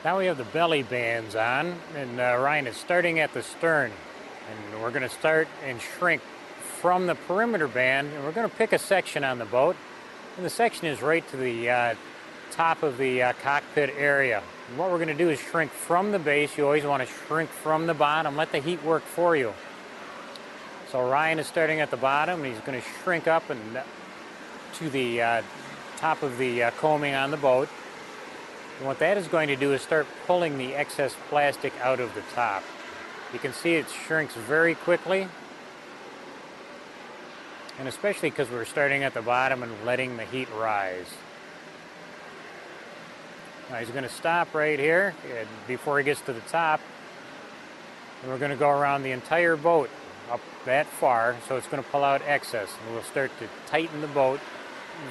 Now we have the belly bands on, and Ryan is starting at the stern. And we're going to start and shrink from the perimeter band, and we're going to pick a section on the boat. And the section is right to the top of the cockpit area. And what we're going to do is shrink from the base. You always want to shrink from the bottom. Let the heat work for you. So Ryan is starting at the bottom, and he's going to shrink up and to the top of the coaming on the boat. And what that is going to do is start pulling the excess plastic out of the top. You can see it shrinks very quickly, and especially because we're starting at the bottom and letting the heat rise. Now he's going to stop right here before he gets to the top, and we're going to go around the entire boat up that far, so it's going to pull out excess. And we'll start to tighten the boat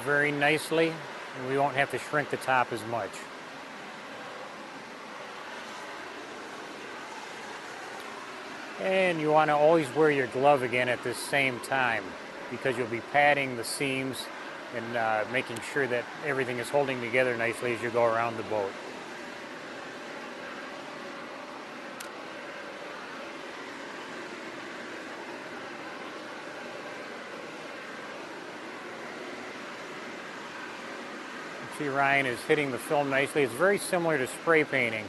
very nicely, and we won't have to shrink the top as much. And you want to always wear your glove again at this same time, because you'll be padding the seams and making sure that everything is holding together nicely as you go around the boat. See, Ryan is hitting the film nicely. It's very similar to spray painting,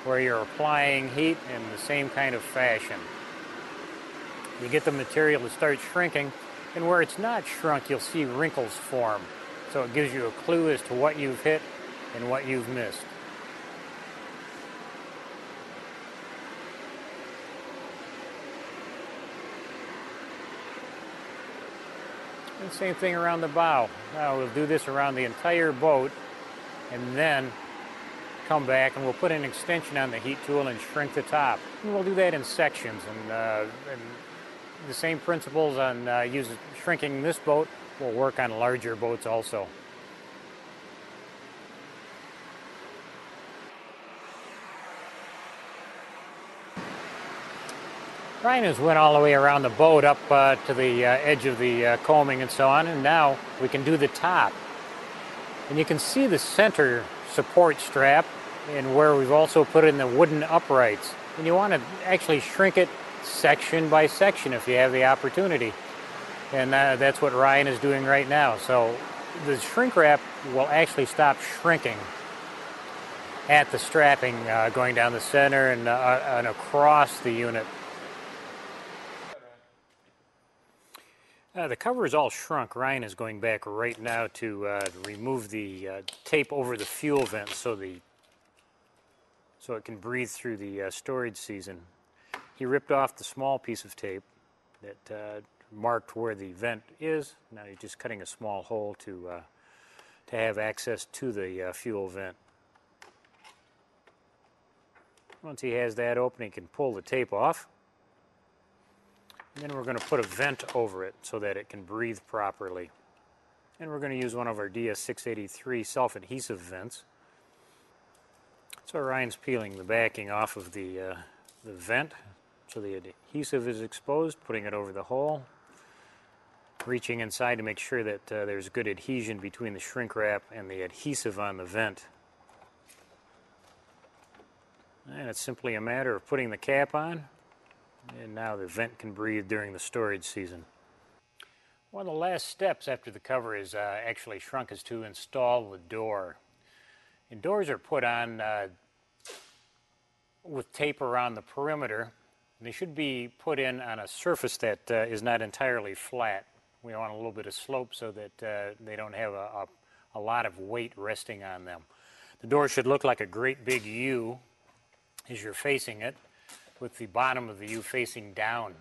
where you're applying heat in the same kind of fashion. You get the material to start shrinking, and where it's not shrunk, you'll see wrinkles form. So it gives you a clue as to what you've hit and what you've missed. And same thing around the bow. Now we'll do this around the entire boat, and then come back and we'll put an extension on the heat tool and shrink the top. And we'll do that in sections, and the same principles on shrinking this boat will work on larger boats also. Ryan has went all the way around the boat up to the edge of the coaming and so on, and now we can do the top. And you can see the center support strap, and where we've also put in the wooden uprights. And you want to actually shrink it section by section if you have the opportunity. And that's what Ryan is doing right now. So the shrink wrap will actually stop shrinking at the strapping going down the center and across the unit. The cover is all shrunk. Ryan is going back right now to remove the tape over the fuel vent so it can breathe through the storage season. He ripped off the small piece of tape that marked where the vent is. Now he's just cutting a small hole to have access to the fuel vent. Once he has that open, he can pull the tape off. And then we're going to put a vent over it so that it can breathe properly. And we're going to use one of our DS683 self-adhesive vents. So Ryan's peeling the backing off of the vent so the adhesive is exposed, putting it over the hole, reaching inside to make sure that there's good adhesion between the shrink wrap and the adhesive on the vent. And it's simply a matter of putting the cap on, and now the vent can breathe during the storage season. One of the last steps after the cover is actually shrunk is to install the door. And doors are put on with tape around the perimeter. They should be put in on a surface that is not entirely flat. We want a little bit of slope so that they don't have a lot of weight resting on them. The door should look like a great big U as you're facing it, with the bottom of the U facing down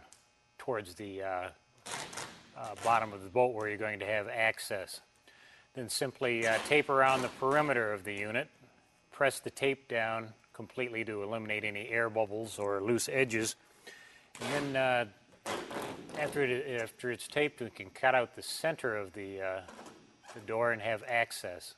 towards the bottom of the boat where you're going to have access. Then simply tape around the perimeter of the unit, press the tape down completely to eliminate any air bubbles or loose edges, and then after it's taped, we can cut out the center of the door and have access.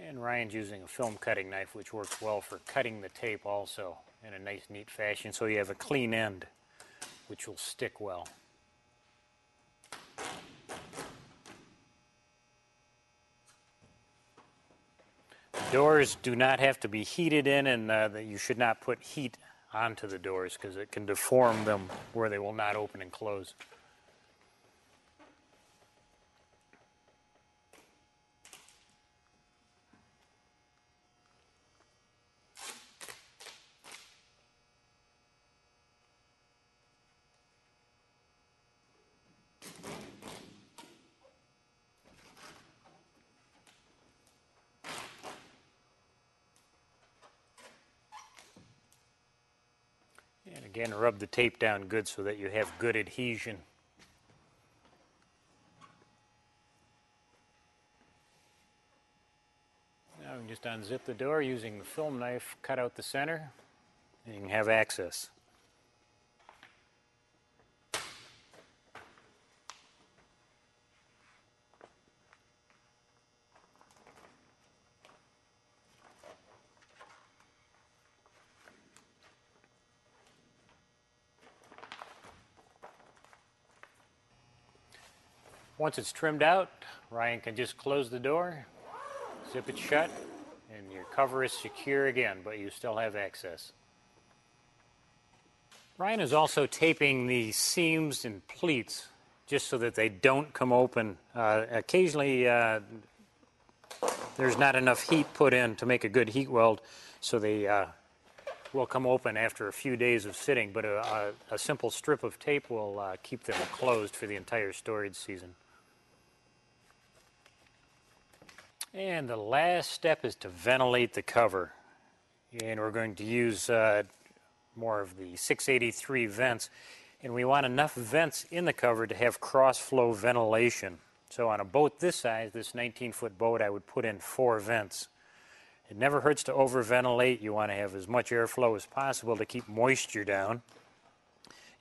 And Ryan's using a film cutting knife, which works well for cutting the tape also in a nice, neat fashion, so you have a clean end, which will stick well. Doors do not have to be heated in, and you should not put heat onto the doors because it can deform them where they will not open and close. And again, rub the tape down good so that you have good adhesion. Now we can just unzip the door using the film knife, cut out the center, and you can have access. Once it's trimmed out, Ryan can just close the door, zip it shut, and your cover is secure again, but you still have access. Ryan is also taping the seams and pleats just so that they don't come open. Occasionally, there's not enough heat put in to make a good heat weld, so they will come open after a few days of sitting, but a simple strip of tape will keep them closed for the entire storage season. And the last step is to ventilate the cover. And we're going to use more of the 683 vents. And we want enough vents in the cover to have cross-flow ventilation. So on a boat this size, this 19-foot boat, I would put in 4 vents. It never hurts to over-ventilate. You want to have as much airflow as possible to keep moisture down.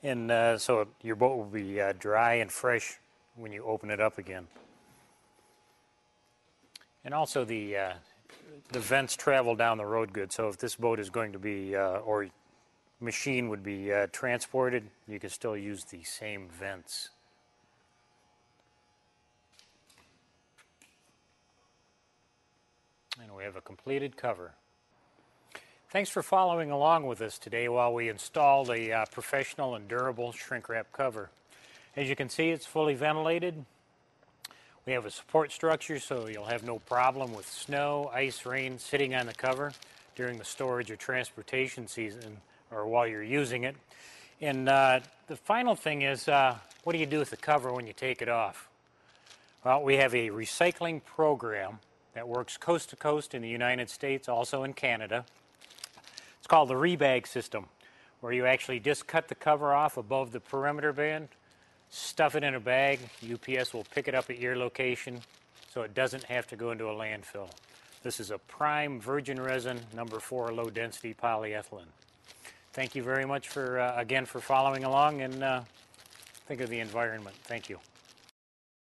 And so your boat will be dry and fresh when you open it up again. And also the vents travel down the road good, so if this boat is going to be, or machine would be transported, you can still use the same vents. And we have a completed cover. Thanks for following along with us today while we install the professional and durable shrink wrap cover. As you can see, it's fully ventilated. We have a support structure so you'll have no problem with snow, ice, rain sitting on the cover during the storage or transportation season or while you're using it. And the final thing is, what do you do with the cover when you take it off? Well, we have a recycling program that works coast to coast in the United States, also in Canada. It's called the rebag system, where you actually just cut the cover off above the perimeter band, stuff it in a bag. UPS will pick it up at your location so it doesn't have to go into a landfill. This is a prime virgin resin, number 4 low density polyethylene. Thank you very much for, again, for following along, and think of the environment. Thank you.